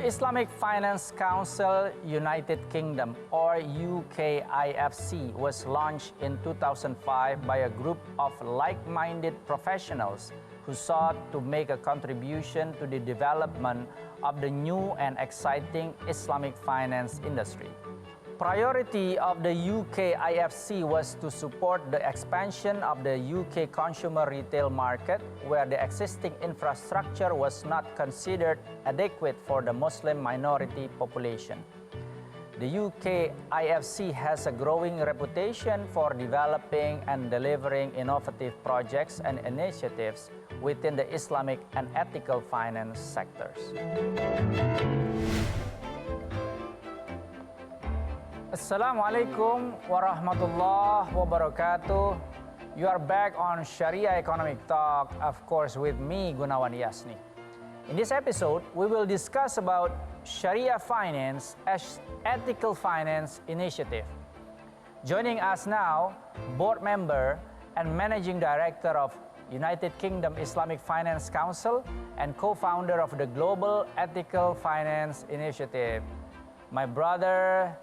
The Islamic Finance Council United Kingdom, or UKIFC, was launched in 2005 by a group of like-minded professionals who sought to make a contribution to the development of the new and exciting Islamic finance industry. Priority of the UKIFC was to support the expansion of the UK consumer retail market, where the existing infrastructure was not considered adequate for the Muslim minority population. The UKIFC has a growing reputation for developing and delivering innovative projects and initiatives within the Islamic and ethical finance sectors. Assalamualaikum warahmatullahi wabarakatuh. You are back on Sharia Economic Talk, of course, with me, Gunawan Yasni. In this episode, we will discuss about Sharia finance as ethical finance initiative. Joining us now, board member and managing director of United Kingdom Islamic Finance Council and co-founder of the Global Ethical Finance Initiative, my brother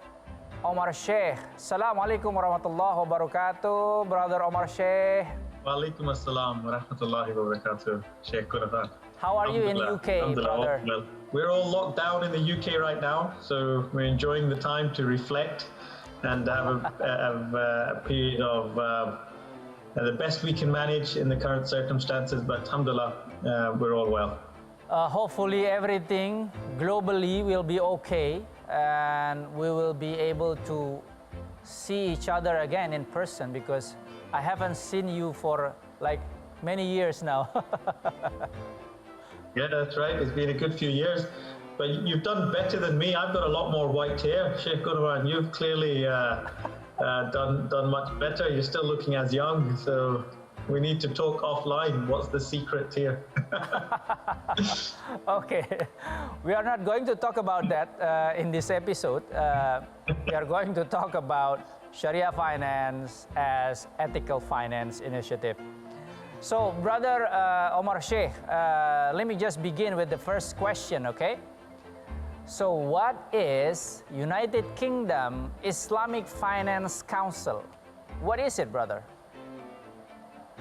Omar Sheikh. Assalamualaikum warahmatullahi wabarakatuh, brother Omar Sheikh. Waalaikumsalam warahmatullahi wabarakatuh, Sheikh Gunawan. How are you in UK, brother? Well, we're all locked down in the UK right now, so we're enjoying the time to reflect and have a period of the best we can manage in the current circumstances, but alhamdulillah, we're all well. Hopefully everything globally will be okay and we will be able to see each other again in person, because I haven't seen you for like many years now. Yeah, that's right. It's been a good few years, but you've done better than me. I've got a lot more white hair, Sheikh Gunawan. You've clearly done much better. You're still looking as young, so we need to talk offline. What's the secret here? Okay, we are not going to talk about that in this episode. We are going to talk about Sharia finance as ethical finance initiative. So, brother Omar Sheikh, let me just begin with the first question, okay? So, what is United Kingdom Islamic Finance Council? What is it, brother?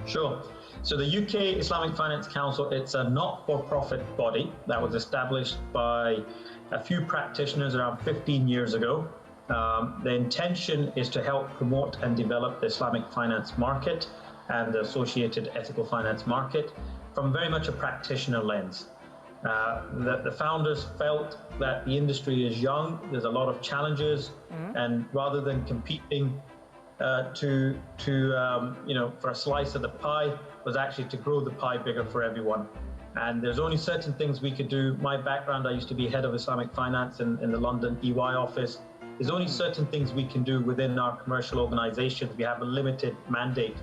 Sure. So the UK Islamic Finance Council, it's a not-for-profit body that was established by a few practitioners around 15 years ago. The intention is to help promote and develop the Islamic finance market and the associated ethical finance market from very much a practitioner lens. The founders felt that the industry is young, there's a lot of challenges, and rather than competing for a slice of the pie, was actually to grow the pie bigger for everyone. And there's only certain things we could do. My background, I used to be head of Islamic finance in the London EY office. There's only certain things we can do within our commercial organizations. We have a limited mandate.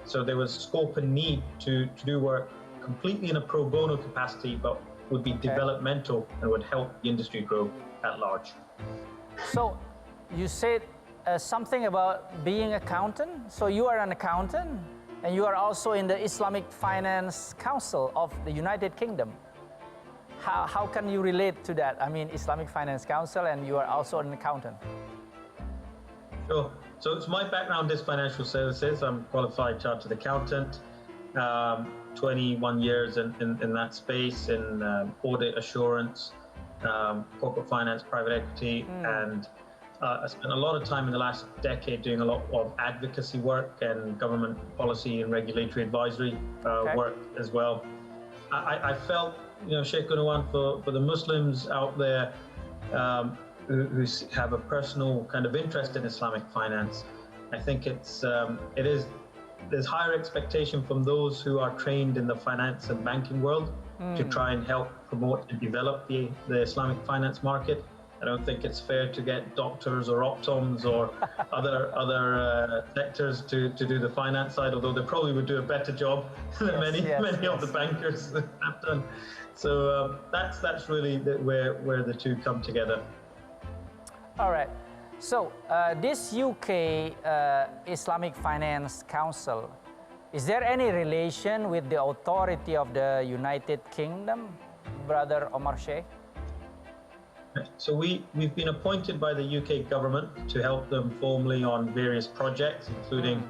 So there was scope and need to do work completely in a pro bono capacity, but would be developmental and would help the industry grow at large. So you said something about being accountant. So you are an accountant and you are also in the Islamic Finance Council of the United Kingdom. How can you relate to that? I mean, Islamic Finance Council and you are also an accountant. Sure. So it's my background is financial services. I'm a qualified chartered accountant, 21 years in that space, in audit assurance, corporate finance, private equity, and I spent a lot of time in the last decade doing a lot of advocacy work and government policy and regulatory advisory work as well. I felt, Sheikh Gunawan, for the Muslims out there who have a personal kind of interest in Islamic finance, I think there's higher expectation from those who are trained in the finance and banking world to try and help promote and develop the Islamic finance market. I don't think it's fair to get doctors or optoms or other sectors to do the finance side, although they probably would do a better job than many of the bankers have done. So that's really where the two come together. All right. So this UK Islamic Finance Council, is there any relation with the authority of the United Kingdom, Brother Omar Sheikh? So we've been appointed by the UK government to help them formally on various projects, including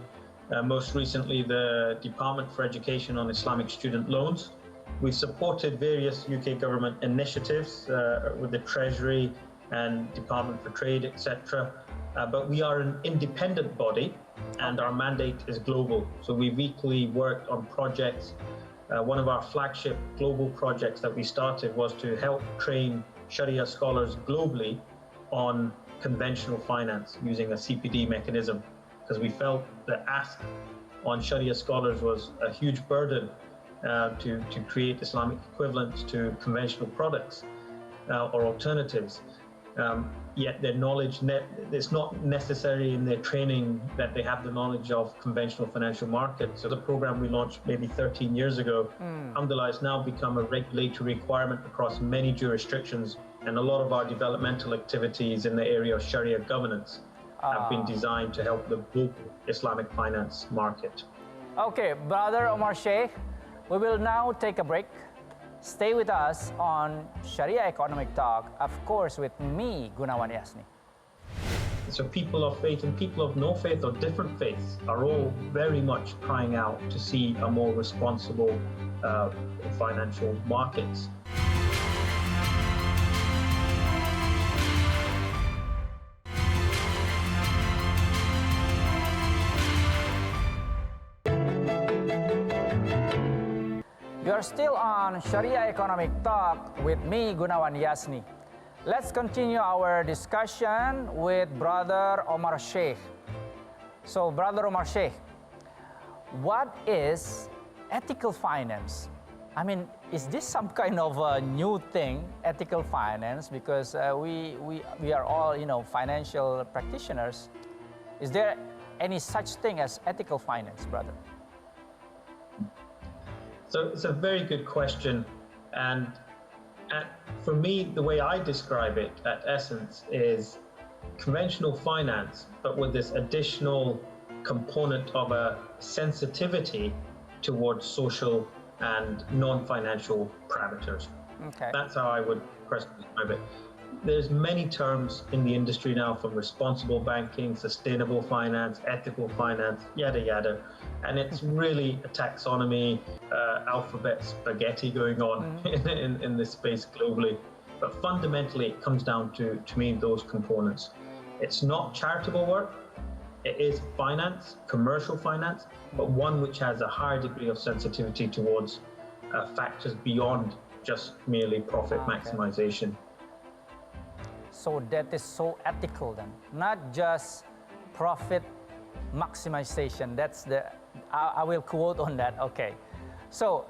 most recently the Department for Education on Islamic Student Loans. We've supported various UK government initiatives with the Treasury and Department for Trade, etc. But we are an independent body and our mandate is global. So we've equally worked on projects. One of our flagship global projects that we started was to help train Sharia scholars globally on conventional finance using a CPD mechanism, because we felt the ask on Sharia scholars was a huge burden to create Islamic equivalents to conventional products or alternatives. Yet their knowledge, it's not necessary in their training that they have the knowledge of conventional financial markets. So the program we launched maybe 13 years ago, alhamdulillah, has now become a regulatory requirement across many jurisdictions, and a lot of our developmental activities in the area of Sharia governance have been designed to help the global Islamic finance market. Okay, Brother Omar Sheikh, we will now take a break. Stay with us on Sharia Economic Talk, of course, with me, Gunawan Yasni. So people of faith and people of no faith or different faiths are all very much crying out to see a more responsible financial markets. You are still on Sharia Economic Talk with me, Gunawan Yasni. Let's continue our discussion with Brother Omar Sheikh. So, Brother Omar Sheikh, what is ethical finance? I mean, is this some kind of a new thing, ethical finance? Because we are all, financial practitioners. Is there any such thing as ethical finance, brother? So it's a very good question, and for me, the way I describe it at essence is conventional finance, but with this additional component of a sensitivity towards social and non-financial parameters. Okay. That's how I would personally describe it. There's many terms in the industry now, from responsible banking, sustainable finance, ethical finance, yada yada, and it's really a taxonomy, alphabet spaghetti going on in this space globally. But fundamentally, it comes down to me, those components. It's not charitable work. It is finance, commercial finance, but one which has a higher degree of sensitivity towards factors beyond just merely profit maximization. So that is so ethical then, not just profit maximization. That's I will quote on that. Okay. So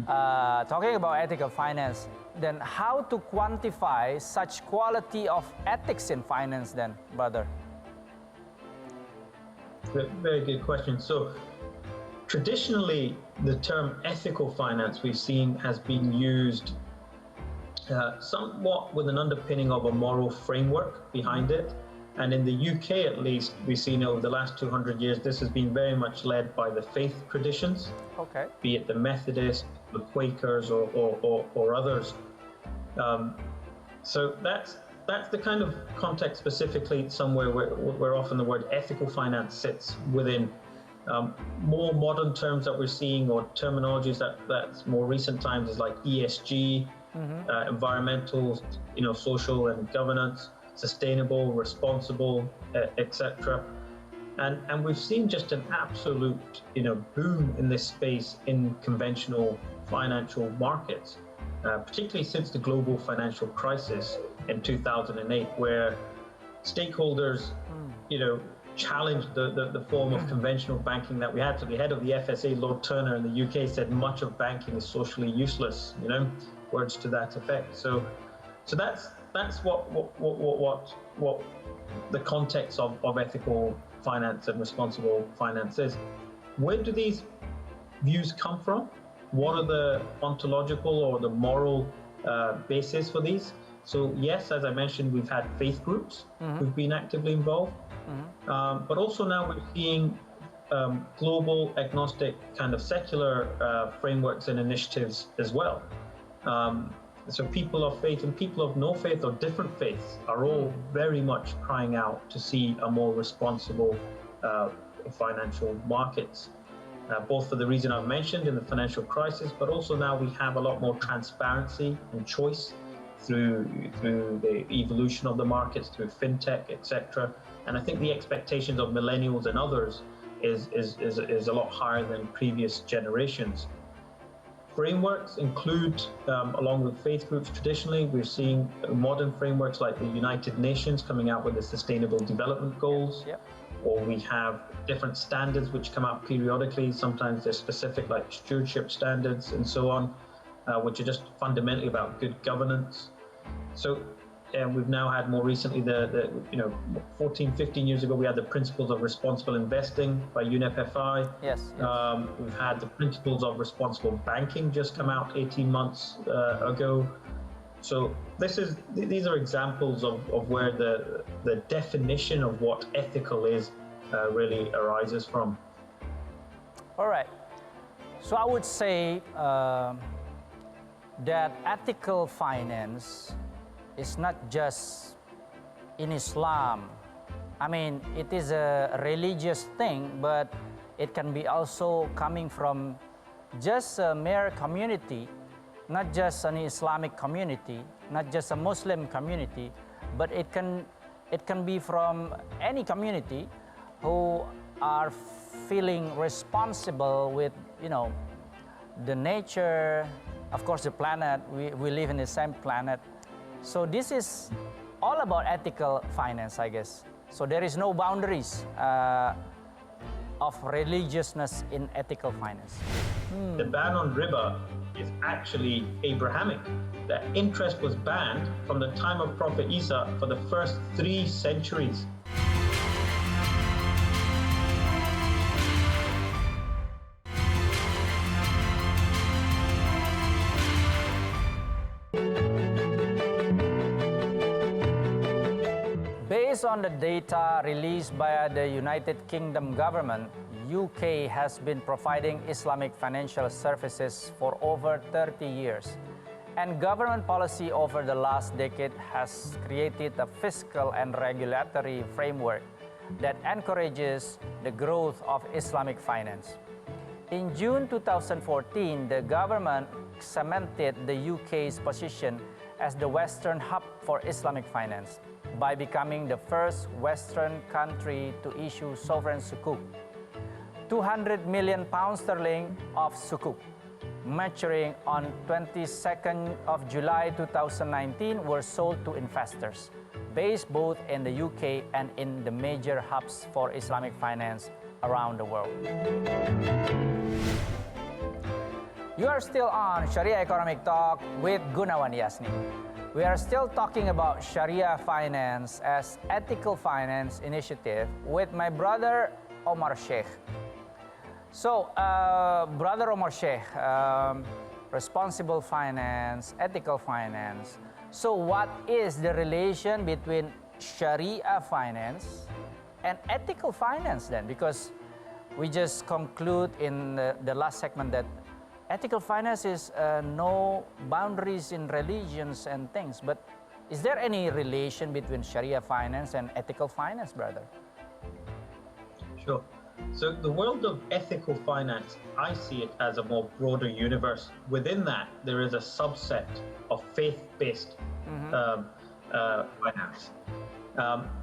talking about ethical finance, then how to quantify such quality of ethics in finance then, brother? Very good question. So traditionally, the term ethical finance we've seen has been used somewhat with an underpinning of a moral framework behind it. And in the UK, at least, we've seen over the last 200 years, this has been very much led by the faith traditions, be it the Methodists, the Quakers, or others. So that's the kind of context specifically somewhere where often the word ethical finance sits within. More modern terms that we're seeing, or terminologies that's more recent times, is like ESG, environmental, social and governance, sustainable, responsible, etc. And we've seen just an absolute, boom in this space in conventional financial markets, particularly since the global financial crisis in 2008, where stakeholders, challenged the form of conventional banking that we had. So the head of the FSA, Lord Turner, in the UK, said much of banking is socially useless. Words to that effect. So that's what the context of ethical finance and responsible finance is. Where do these views come from? What are the ontological or the moral basis for these? So yes, as I mentioned, we've had faith groups who've been actively involved, but also now we're seeing global, agnostic, kind of secular frameworks and initiatives as well. So people of faith and people of no faith or different faiths are all very much crying out to see a more responsible financial markets, both for the reason I've mentioned in the financial crisis, but also now we have a lot more transparency and choice through the evolution of the markets, through fintech, etc. And I think the expectations of millennials and others is a lot higher than previous generations. Frameworks include, along with faith groups traditionally, we're seeing modern frameworks like the United Nations coming out with the Sustainable Development Goals, or we have different standards which come out periodically. Sometimes they're specific, like stewardship standards and so on, which are just fundamentally about good governance. So we've now had more recently, 14, 15 years ago, we had the Principles of Responsible Investing by UNEP-FI. Yes. We've had the Principles of Responsible Banking just come out 18 months ago. So these are examples of where the definition of what ethical is really arises from. All right. So I would say that ethical finance is not just in Islam. I mean, it is a religious thing, but it can be also coming from just a mere community, not just an Islamic community, not just a Muslim community, but it can be from any community who are feeling responsible with, the nature, of course, the planet. We live in the same planet. So this is all about ethical finance, I guess. So there is no boundaries of religiousness in ethical finance. The ban on riba is actually Abrahamic. The interest was banned from the time of Prophet Isa for the first 3 centuries. Based on the data released by the United Kingdom government, UK has been providing Islamic financial services for over 30 years. And government policy over the last decade has created a fiscal and regulatory framework that encourages the growth of Islamic finance. In June 2014, the government cemented the UK's position as the Western hub for Islamic finance by becoming the first Western country to issue sovereign sukuk. 200 million pounds sterling of sukuk, maturing on 22nd of July 2019, were sold to investors based both in the UK and in the major hubs for Islamic finance around the world. You are still on Sharia Economic Talk with Gunawan Yasni. We are still talking about Sharia finance as ethical finance initiative with my brother Omar Sheikh. So, Brother Omar Sheikh, responsible finance, ethical finance. So what is the relation between Sharia finance and ethical finance then? Because we just conclude in the last segment that ethical finance is no boundaries in religions and things. But is there any relation between Sharia finance and ethical finance, brother? Sure. So the world of ethical finance, I see it as a more broader universe. Within that, there is a subset of faith-based finance.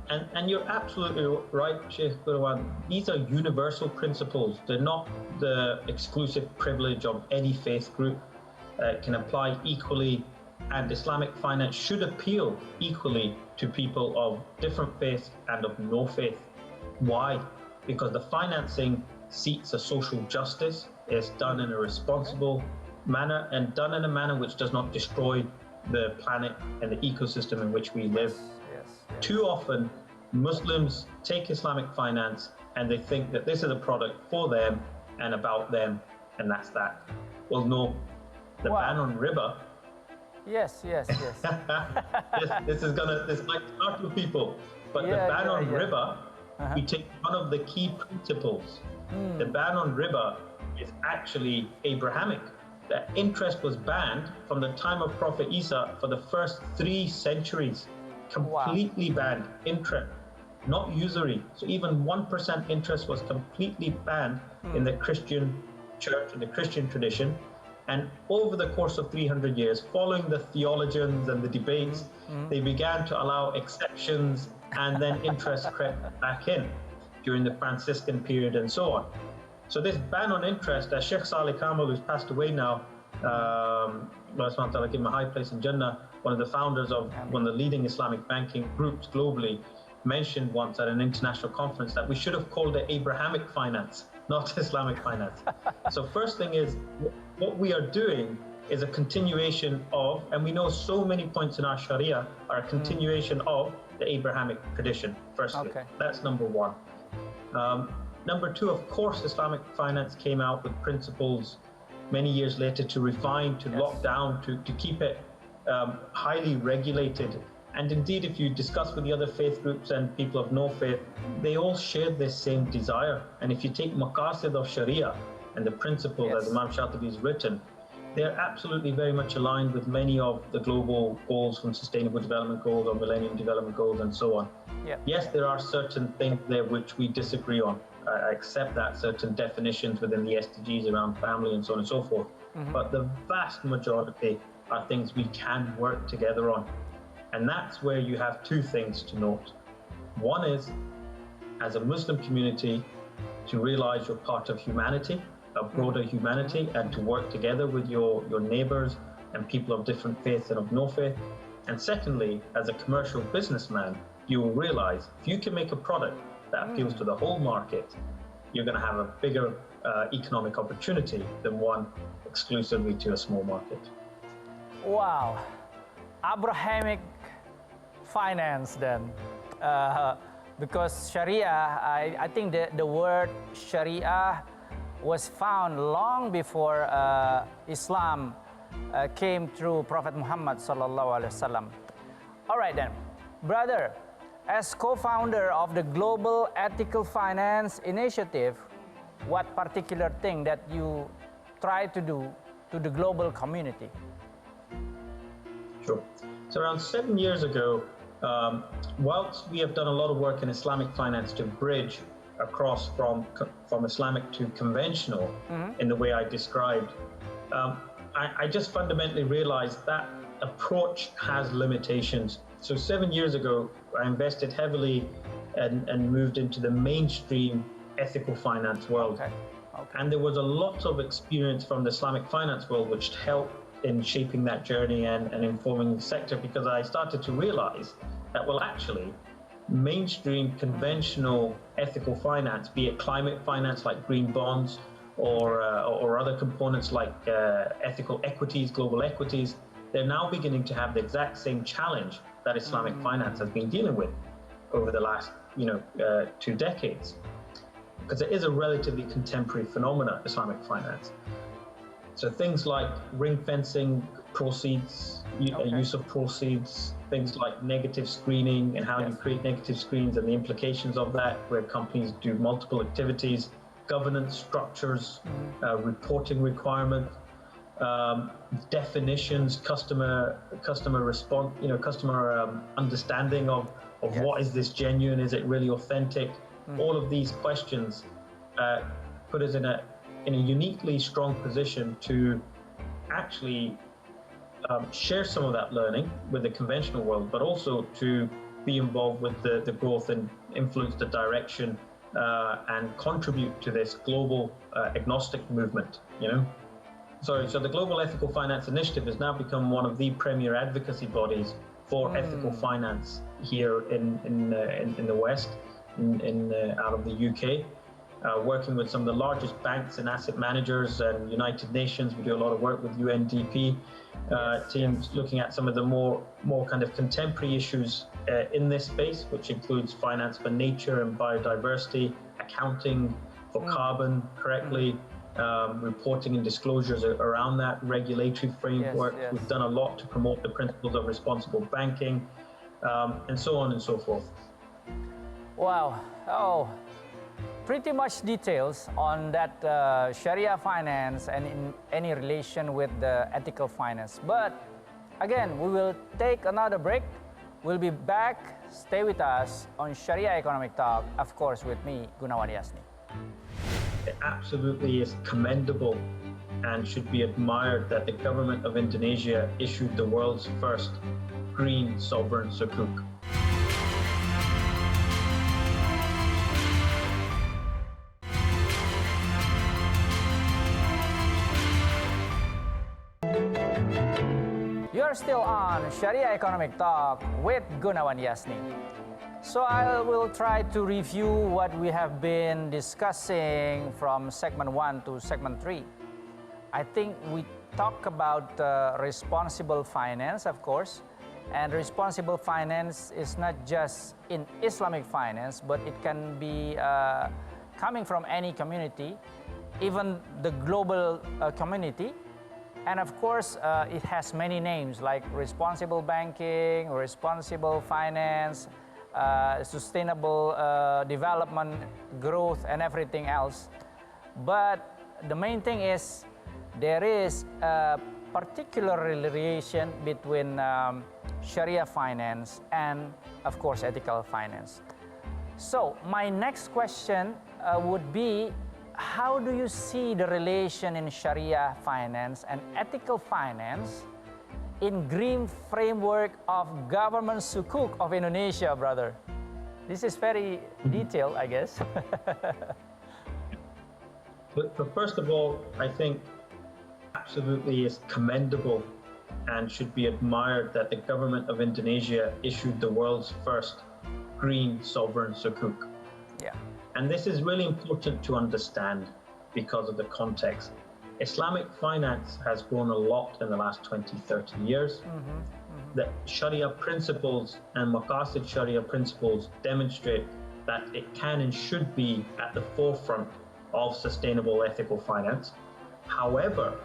And you're absolutely right, Sheikh Gurwan. These are universal principles. They're not the exclusive privilege of any faith group. It can apply equally, and Islamic finance should appeal equally to people of different faiths and of no faith. Why? Because the financing seeks a social justice. It's done in a responsible manner and done in a manner which does not destroy the planet and the ecosystem in which we live. Too often, Muslims take Islamic finance and they think that this is a product for them and about them, and that's that. Well, no, the ban on riba. Yes. This might startle people, but the ban on riba, we take one of the key principles. The ban on riba is actually Abrahamic. that interest was banned from the time of Prophet Isa for the first 3 centuries. Completely banned interest, not usury. So even 1% interest was completely banned in the Christian church and the Christian tradition. And over the course of 300 years, following the theologians and the debates, they began to allow exceptions, and then interest crept back in during the Franciscan period and so on. So this ban on interest, as Sheikh Salih Kamal, who's passed away now, give him a high place in Jannah, one of the founders of one of the leading Islamic banking groups globally, mentioned once at an international conference that we should have called it Abrahamic finance, not Islamic finance. So first thing is, what we are doing is a continuation of, and we know so many points in our Sharia are a continuation of the Abrahamic tradition, firstly. That's number one. Number two, of course, Islamic finance came out with principles many years later to refine, to lock down, to keep it highly regulated. And indeed, if you discuss with the other faith groups and people of no faith, they all share this same desire. And if you take maqasid of Sharia and the principles as Imam Shatibi has written, they're absolutely very much aligned with many of the global goals from Sustainable Development Goals or Millennium Development Goals and so on. Yes, there are certain things there which we disagree on. I accept that, certain definitions within the SDGs around family and so on and so forth. But the vast majority are things we can work together on. And that's where you have two things to note. One is, as a Muslim community, to realize you're part of humanity, a broader humanity, and to work together with your neighbors and people of different faiths and of no faith. And secondly, as a commercial businessman, you will realize if you can make a product that appeals to the whole market, you're going to have a bigger economic opportunity than one exclusively to a small market. Wow. Abrahamic finance then. Because Sharia, I think the word Sharia was found long before Islam came through Prophet Muhammad sallallahu alaihi wasallam. All right then, brother, as co-founder of the Global Ethical Finance Initiative, what particular thing that you try to do to the global community? Sure. So around 7 years ago, whilst we have done a lot of work in Islamic finance to bridge across from Islamic to conventional in the way I described, I just fundamentally realized that approach has limitations. So 7 years ago, I invested heavily and moved into the mainstream ethical finance world. And there was a lot of experience from the Islamic finance world which helped in shaping that journey and informing the sector, because I started to realize that, well, actually, mainstream conventional ethical finance, be it climate finance like green bonds or other components like ethical equities, global equities, they're now beginning to have the exact same challenge that Islamic finance has been dealing with over the last 2 decades, because it is a relatively contemporary phenomena, Islamic finance. So things like ring fencing proceeds, use of proceeds, things like negative screening and how you create negative screens and the implications of that, where companies do multiple activities, governance structures, reporting requirements, definitions, customer response, customer understanding of what is this genuine, is it really authentic? All of these questions put us in a uniquely strong position to actually share some of that learning with the conventional world, but also to be involved with the growth and influence the direction and contribute to this global agnostic movement. So the Global Ethical Finance Initiative has now become one of the premier advocacy bodies for ethical finance here in the West, out of the UK. Working with some of the largest banks and asset managers and United Nations. We do a lot of work with UNDP teams, looking at some of the more kind of contemporary issues in this space, which includes finance for nature and biodiversity, accounting for carbon correctly, reporting and disclosures around that, regulatory framework. We've done a lot to promote the principles of responsible banking, and so on and so forth. Wow. Oh. pretty much details on that Sharia finance and in any relation with the ethical finance. But again, we will take another break. We'll be back. Stay with us on Sharia Economic Talk, of course, with me, Gunawan Yasni. It absolutely is commendable and should be admired that the government of Indonesia issued the world's first green sovereign sukuk. You are still on Sharia Economic Talk with Gunawan Yasni. So I will try to review what we have been discussing from segment 1 to segment 3. I think we talk about responsible finance, of course, and responsible finance is not just in Islamic finance, but it can be coming from any community, even the global community. And of course, it has many names like responsible banking, responsible finance, sustainable development, growth, and everything else. But the main thing is there is a particular relation between Sharia finance and, of course, ethical finance. So my next question would be, how do you see the relation in Sharia finance and ethical finance in green framework of government sukuk of Indonesia, brother? This is very detailed, I guess. But first of all, I think absolutely is commendable and should be admired that the government of Indonesia issued the world's first green sovereign sukuk. Yeah. And this is really important to understand because of the context. Islamic finance has grown a lot in the last 20, 30 years. The Sharia principles and Maqasid Sharia principles demonstrate that it can and should be at the forefront of sustainable ethical finance. However,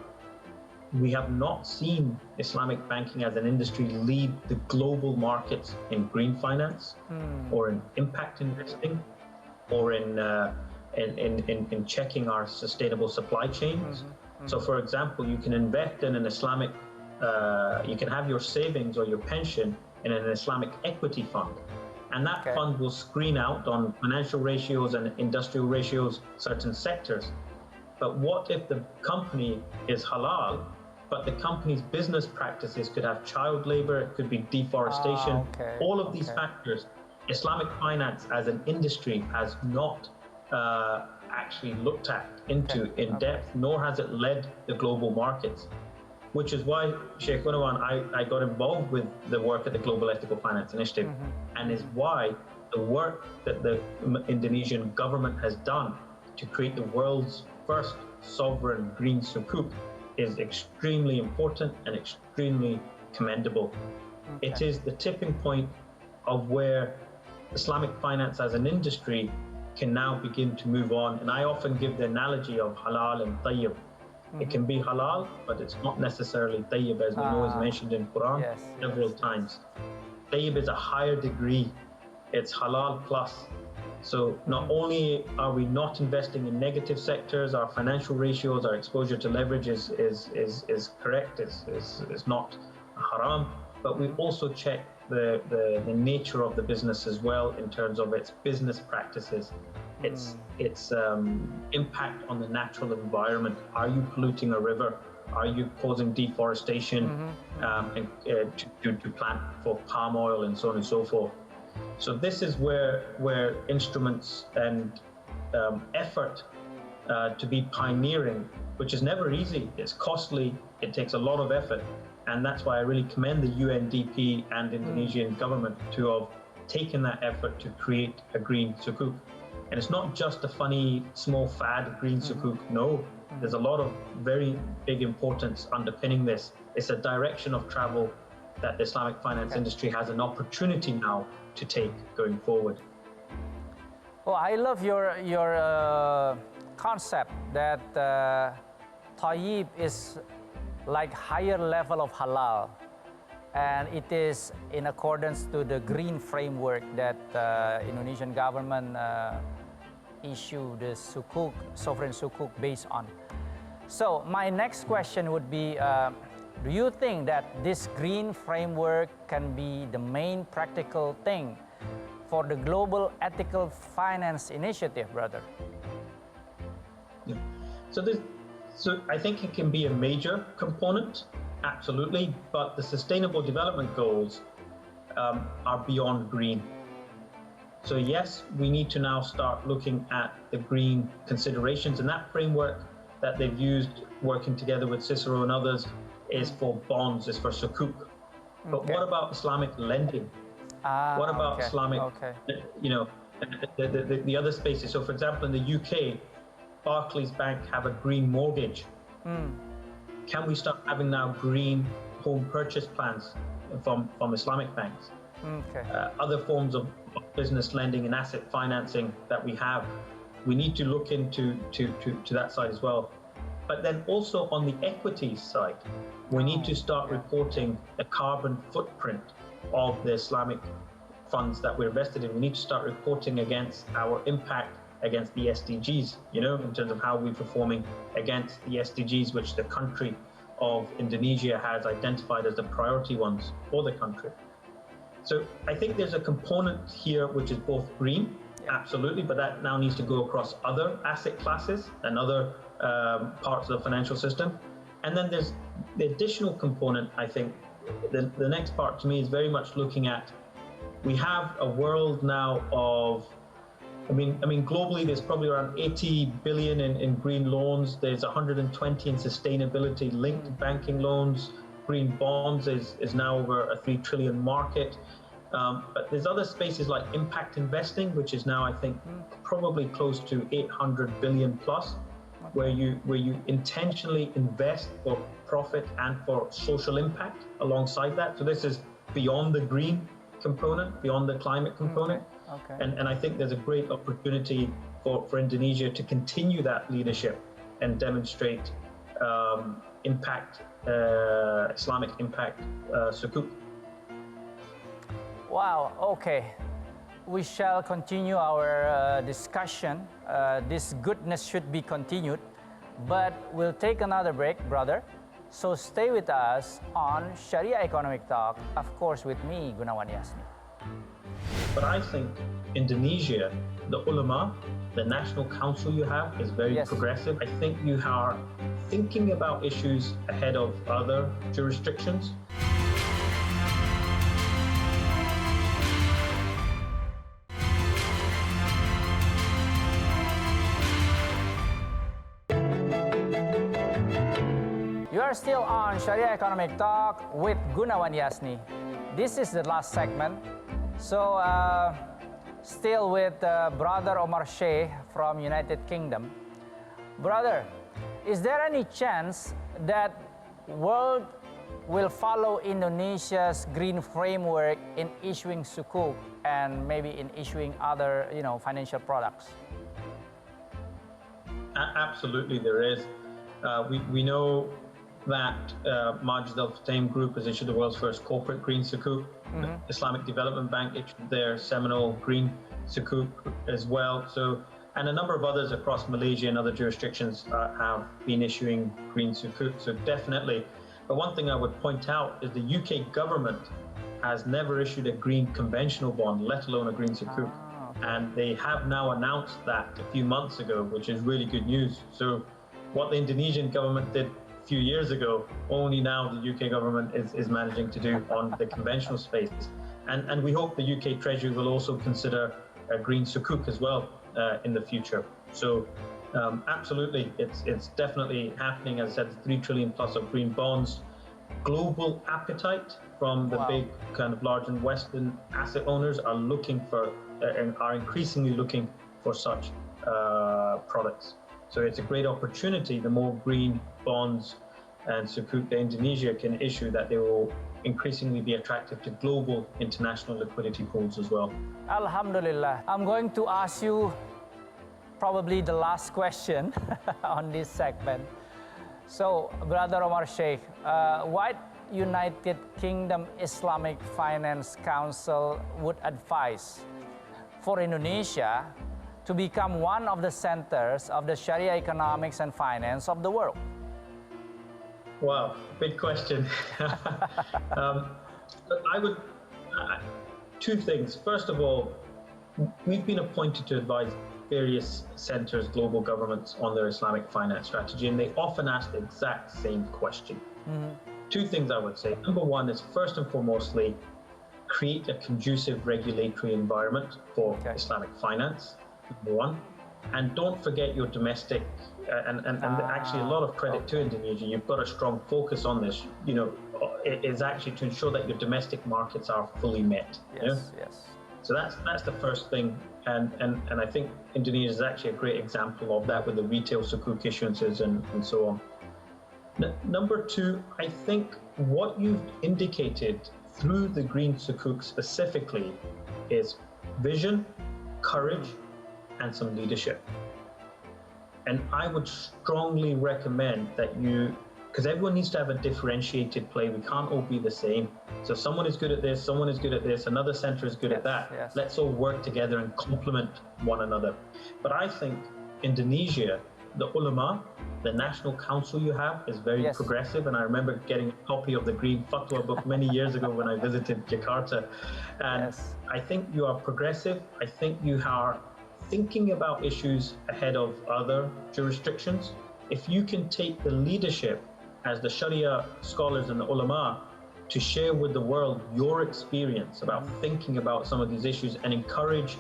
we have not seen Islamic banking as an industry lead the global markets in green finance or in impact investing or in checking our sustainable supply chains. So for example, you can invest in an Islamic, you can have your savings or your pension in an Islamic equity fund. And that fund will screen out on financial ratios and industrial ratios, certain sectors. But what if the company is halal, but the company's business practices could have child labor, it could be deforestation, all of these factors. Islamic finance as an industry has not actually looked at into in depth, nor has it led the global markets, which is why, Sheikh Gunawan, I got involved with the work at the Global Ethical Finance Initiative, and is why the work that the Indonesian government has done to create the world's first sovereign green sukuk is extremely important and extremely commendable. It is the tipping point of where Islamic finance as an industry can now begin to move on. And I often give the analogy of halal and tayyib. It can be halal, but it's not necessarily tayyib, as we know is mentioned in Quran several times. Tayyib is a higher degree. It's halal plus. So not only are we not investing in negative sectors, our financial ratios, our exposure to leverage is correct, is not haram, but we also check the nature of the business as well in terms of its business practices, its impact on the natural environment. Are you polluting a river? Are you causing deforestation to plant for palm oil and so on and so forth? So this is where instruments and effort to be pioneering, which is never easy, it's costly, it takes a lot of effort. And that's why I really commend the UNDP and Indonesian government to have taken that effort to create a green sukuk. And it's not just a funny, small fad green sukuk, no. There's a lot of very big importance underpinning this. It's a direction of travel that the Islamic finance industry has an opportunity now to take going forward. Well, I love your concept that tayyib is like higher level of halal, and it is in accordance to the green framework that Indonesian government issue the sukuk, sovereign sukuk based on. So my next question would be, do you think that this green framework can be the main practical thing for the global ethical finance initiative, brother? Yeah. So I think it can be a major component, absolutely, but the Sustainable Development Goals are beyond green. So yes, we need to now start looking at the green considerations, and that framework that they've used working together with Cicero and others is for bonds, is for sukuk. But what about Islamic lending? What about Islamic, you know, the other spaces? So for example, in the UK, Barclays Bank have a green mortgage. Can we start having now green home purchase plans from Islamic banks? Other forms of business lending and asset financing that we have, we need to look into to that side as well. But then also on the equities side, we need to start reporting the carbon footprint of the Islamic funds that we're invested in. We need to start reporting against our impact against the SDGs, you know, in terms of how we're performing against the SDGs, which the country of Indonesia has identified as the priority ones for the country. So I think there's a component here which is both green, absolutely, but that now needs to go across other asset classes and other parts of the financial system. And then there's the additional component. I think the next part to me is very much looking at, we have a world now of, I mean, globally, there's probably around 80 billion in green loans. There's 120 in sustainability-linked banking loans. Green bonds is now over a 3 trillion market. But there's other spaces like impact investing, which is now, I think, probably close to 800 billion plus, where you intentionally invest for profit and for social impact alongside that. So this is beyond the green component, beyond the climate component. And I think there's a great opportunity for Indonesia to continue that leadership and demonstrate impact, Islamic impact sukuk. Wow, okay. We shall continue our discussion. This goodness should be continued, but we'll take another break, brother. So stay with us on Sharia Economic Talk, of course with me, Gunawan Yasni. But I think Indonesia, the ulama, the national council you have is very progressive. I think you are thinking about issues ahead of other jurisdictions. You are still on Sharia Economic Talk with Gunawan Yasni. This is the last segment. So, still with Brother Omar Sheikh from United Kingdom. Brother, is there any chance that world will follow Indonesia's green framework in issuing sukuk and maybe in issuing other, financial products? Absolutely, there is. We know that Majid Al Futtaim Group has issued the world's first corporate green sukuk. The Islamic Development Bank issued their seminal green sukuk as well. So, and a number of others across Malaysia and other jurisdictions have been issuing green sukuk. So definitely. But one thing I would point out is the UK government has never issued a green conventional bond, let alone a green sukuk. And they have now announced that a few months ago, which is really good news. So what the Indonesian government did a few years ago, only now the UK government is managing to do on the conventional space. And we hope the UK Treasury will also consider a green sukuk as well in the future. So absolutely, it's definitely happening. As I said, 3 trillion plus of green bonds. Global appetite from the big kind of large and Western asset owners are looking for and are increasingly looking for such products. So it's a great opportunity. The more green bonds and sukuk that Indonesia can issue, that they will increasingly be attractive to global international liquidity pools as well. Alhamdulillah. I'm going to ask you probably the last question on this segment. So, Brother Omar Sheikh, what United Kingdom Islamic Finance Council would advise for Indonesia to become one of the centers of the Sharia economics and finance of the world? Wow, big question. I would, two things. First of all, we've been appointed to advise various centers, global governments on their Islamic finance strategy, and they often ask the exact same question. Two things I would say. Number one is first and foremostly, create a conducive regulatory environment for Islamic finance, number one. And don't forget your domestic, and actually a lot of credit to Indonesia, you've got a strong focus on this, you know, it is actually to ensure that your domestic markets are fully met. Yes, you know? yes. So that's the first thing, and I think Indonesia is actually a great example of that with the retail sukuk issuances and so on. Number two, I think what you've indicated through the green sukuk specifically is vision, courage, and some leadership. And I would strongly recommend that you, because everyone needs to have a differentiated play. We can't all be the same. So someone is good at this, someone is good at this, another center is good at that. Yes. Let's all work together and complement one another. But I think Indonesia, the ulama, the national council you have is very progressive. And I remember getting a copy of the Green Fatwa book many years ago when I visited Jakarta. And I think you are progressive. I think you are thinking about issues ahead of other jurisdictions. If you can take the leadership as the Sharia scholars and the ulama to share with the world your experience about thinking about some of these issues and encourage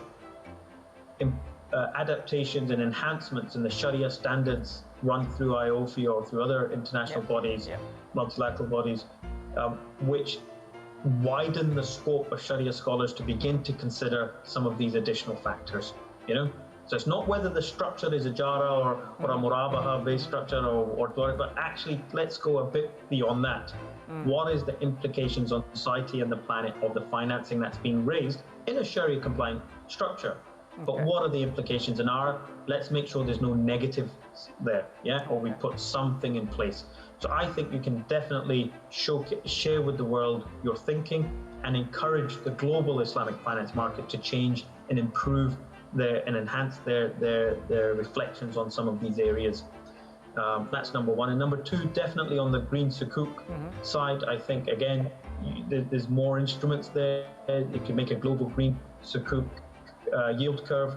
adaptations and enhancements in the Sharia standards run through IOFI or through other international bodies, multilateral bodies, which widen the scope of Sharia scholars to begin to consider some of these additional factors, you know? So it's not whether the structure is a jara or a murabaha based structure or but actually let's go a bit beyond that. What is the implications on society and the planet of the financing that's being raised in a Sharia compliant structure? But what are the implications in let's make sure there's no negatives there, or we put something in place. So I think you can definitely share with the world your thinking and encourage the global Islamic finance market to change and improve and enhance their reflections on some of these areas. That's number one. And number two, definitely on the green sukuk side, I think, again, there's more instruments there. You can make a global green sukuk yield curve.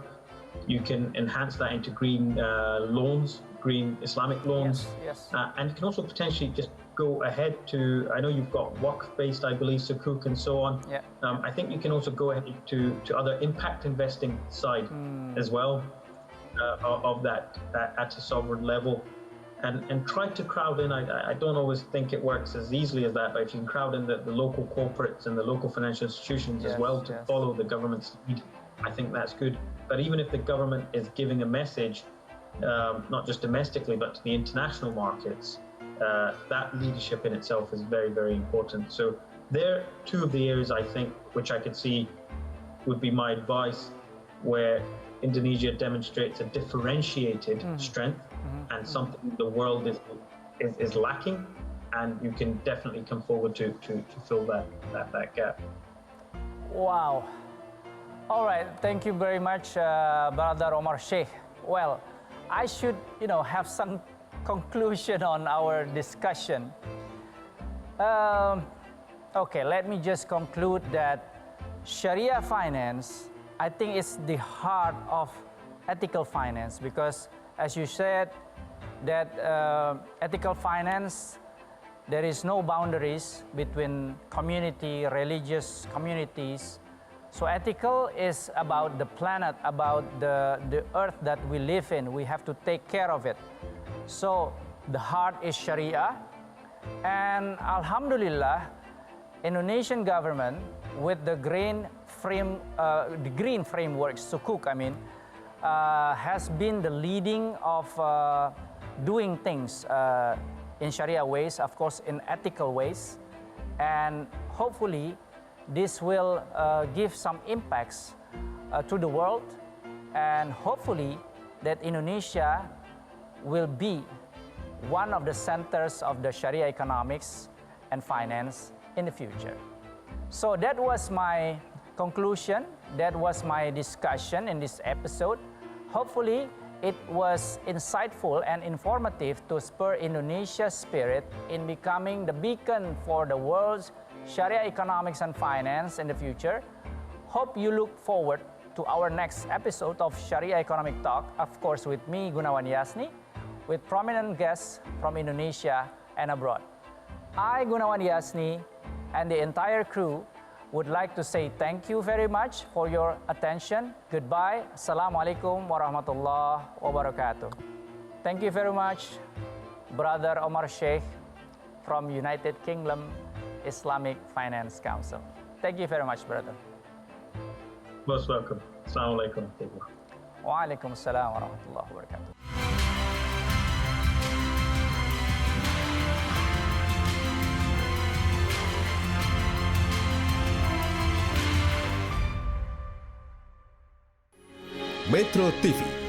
You can enhance that into green loans, green Islamic loans. And you can also potentially just go ahead to, I know you've got waqf-based, I believe, sukuk and so on. I think you can also go ahead to other impact investing side as well of that at a sovereign level. And try to crowd in, I don't always think it works as easily as that, but if you can crowd in the local corporates and the local financial institutions as well to follow the government's lead, I think that's good. But even if the government is giving a message, not just domestically, but to the international markets, that leadership in itself is very, very important. So they're two of the areas I think which I could see would be my advice, where Indonesia demonstrates a differentiated strength and something the world is lacking, and you can definitely come forward to fill that gap. Wow. All right, thank you very much, Brother Omar Sheikh. Well, I should, have some conclusion on our discussion. Okay, let me just conclude that Sharia finance, I think, is the heart of ethical finance, because, as you said, that ethical finance, there is no boundaries between community, religious communities. So ethical is about the planet, about the earth that we live in. We have to take care of it. So the heart is Sharia. And Alhamdulillah, Indonesian government with the green framework, sukuk, has been the leading of doing things in Sharia ways, of course, in ethical ways. And hopefully, this will give some impacts to the world, and hopefully that Indonesia will be one of the centers of the Sharia economics and finance in the future. So that was my conclusion. That was my discussion in this episode Hopefully, it was insightful and informative to spur Indonesia's spirit in becoming the beacon for the world's Sharia economics and finance in the future. Hope you look forward to our next episode of Sharia Economic Talk, of course with me, Gunawan Yasni, with prominent guests from Indonesia and abroad. I, Gunawan Yasni, and the entire crew would like to say thank you very much for your attention. Goodbye. Assalamualaikum warahmatullahi wabarakatuh. Thank you very much, Brother Omar Sheikh from United Kingdom Islamic Finance Council. Thank you very much, brother. Most welcome. Assalamualaikum. Waalaikumsalam warahmatullahi wabarakatuh. Metro TV